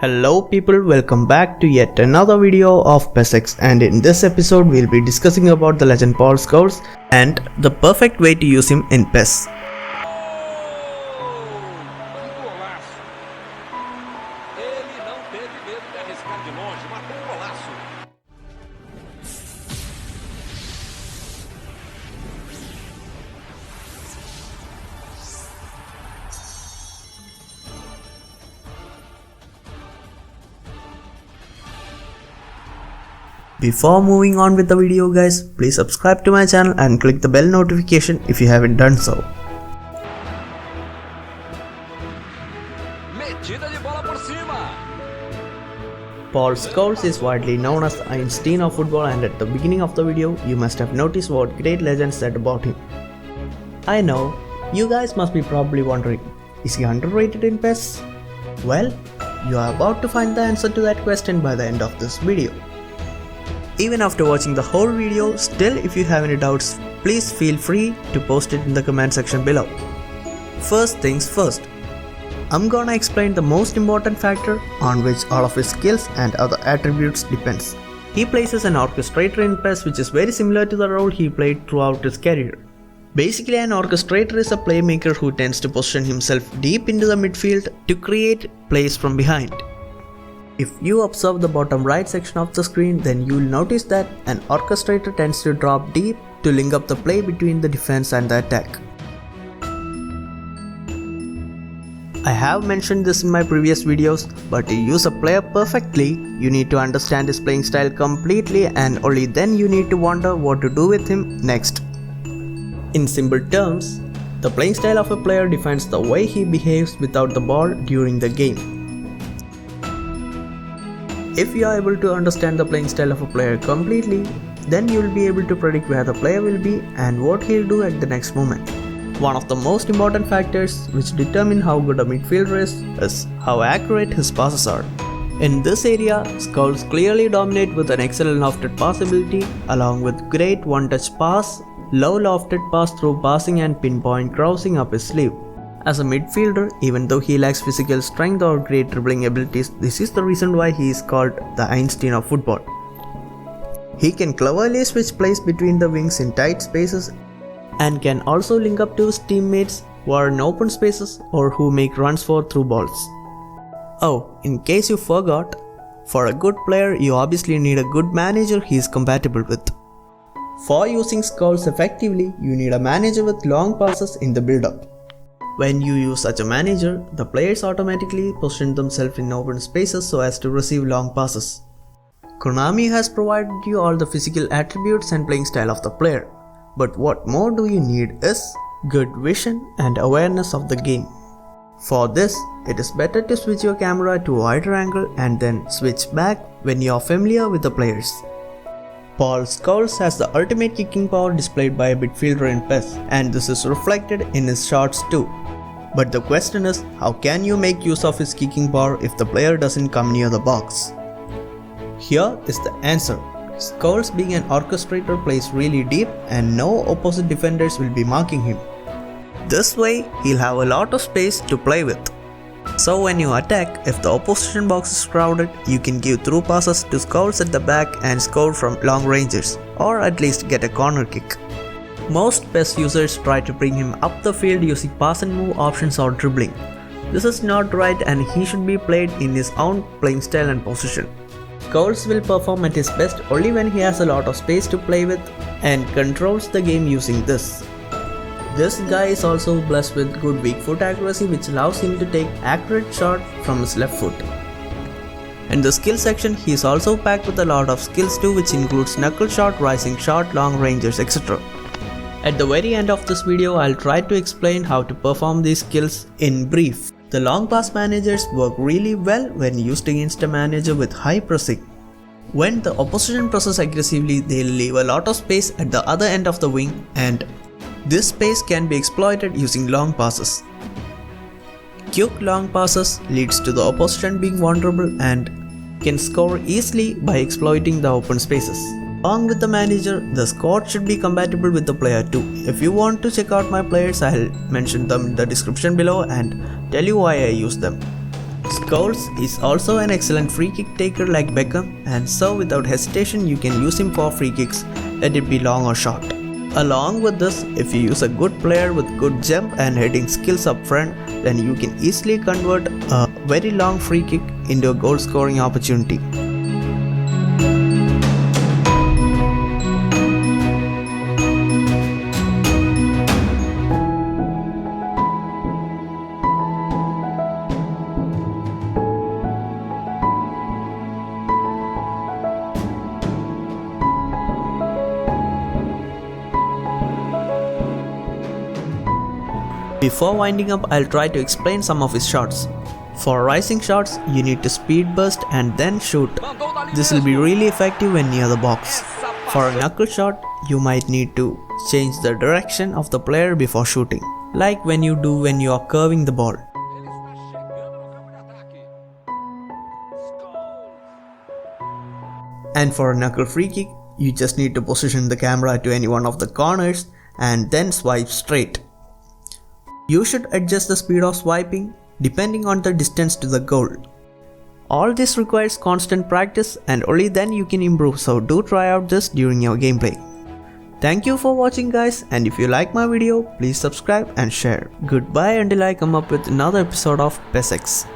Hello people, welcome back to yet another video of PES, and in this episode we'll be discussing about the legend Paul Scholes and the perfect way to use him in PES. Before moving on with the video guys, please subscribe to my channel and click the bell notification if you haven't done so. Paul Scholes is widely known as the Einstein of football, and at the beginning of the video you must have noticed what great legends said about him. I know, you guys must be probably wondering, is he underrated in PES? Well, you are about to find the answer to that question by the end of this video. Even after watching the whole video, still if you have any doubts, please feel free to post it in the comment section below. First things first, I'm gonna explain the most important factor on which all of his skills and other attributes depends. He plays as an orchestrator in PES, which is very similar to the role he played throughout his career. Basically, an orchestrator is a playmaker who tends to position himself deep into the midfield to create plays from behind. If you observe the bottom right section of the screen, then you will notice that an orchestrator tends to drop deep to link up the play between the defense and the attack. I have mentioned this in my previous videos, but to use a player perfectly, you need to understand his playing style completely, and only then you need to wonder what to do with him next. In simple terms, the playing style of a player defines the way he behaves without the ball during the game. If you are able to understand the playing style of a player completely, then you will be able to predict where the player will be and what he'll do at the next moment. One of the most important factors which determine how good a midfielder is how accurate his passes are. In this area, Scholes clearly dominate with an excellent lofted pass ability along with great one-touch pass, low lofted pass through passing and pinpoint crossing up his sleeve. As a midfielder, even though he lacks physical strength or great dribbling abilities, this is the reason why he is called the Einstein of football. He can cleverly switch plays between the wings in tight spaces and can also link up to his teammates who are in open spaces or who make runs for through balls. Oh, in case you forgot, for a good player you obviously need a good manager he is compatible with. For using Scholes effectively, you need a manager with long passes in the build-up. When you use such a manager, the players automatically position themselves in open spaces so as to receive long passes. Konami has provided you all the physical attributes and playing style of the player, but what more do you need is good vision and awareness of the game. For this, it is better to switch your camera to a wider angle and then switch back when you are familiar with the players. Paul Scholes has the ultimate kicking power displayed by a midfielder in PES, and this is reflected in his shots too. But the question is, how can you make use of his kicking power if the player doesn't come near the box? Here is the answer. Scholes, being an orchestrator, plays really deep and no opposite defenders will be marking him. This way, he'll have a lot of space to play with. So when you attack, if the opposition box is crowded, you can give through passes to Scholes at the back and score from long ranges, or at least get a corner kick. Most PES users try to bring him up the field using pass and move options or dribbling. This is not right, and he should be played in his own playing style and position. Scholes will perform at his best only when he has a lot of space to play with and controls the game using this. This guy is also blessed with good weak foot accuracy, which allows him to take accurate shot from his left foot. In the skill section, he is also packed with a lot of skills too, which includes knuckle shot, rising shot, long ranges, etc. At the very end of this video, I'll try to explain how to perform these skills in brief. The long pass managers work really well when used against a manager with high pressing. When the opposition presses aggressively, they'll leave a lot of space at the other end of the wing, and this space can be exploited using long passes. Quick long passes leads to the opposition being vulnerable and can score easily by exploiting the open spaces. Along with the manager, the squad should be compatible with the player too. If you want to check out my players, I'll mention them in the description below and tell you why I use them. Scholes is also an excellent free kick taker like Beckham, and so without hesitation you can use him for free kicks, let it be long or short. Along with this, if you use a good player with good jump and heading skills up front, then you can easily convert a very long free kick into a goal scoring opportunity. Before winding up, I'll try to explain some of his shots. For rising shots, you need to speed burst and then shoot. This will be really effective when near the box. For a knuckle shot, you might need to change the direction of the player before shooting, like when you do when you are curving the ball. And for a knuckle free kick, you just need to position the camera to any one of the corners and then swipe straight. You should adjust the speed of swiping depending on the distance to the goal. All this requires constant practice and only then you can improve, so do try out this during your gameplay. Thank you for watching guys, and if you like my video, please subscribe and share. Goodbye until I come up with another episode of PESX.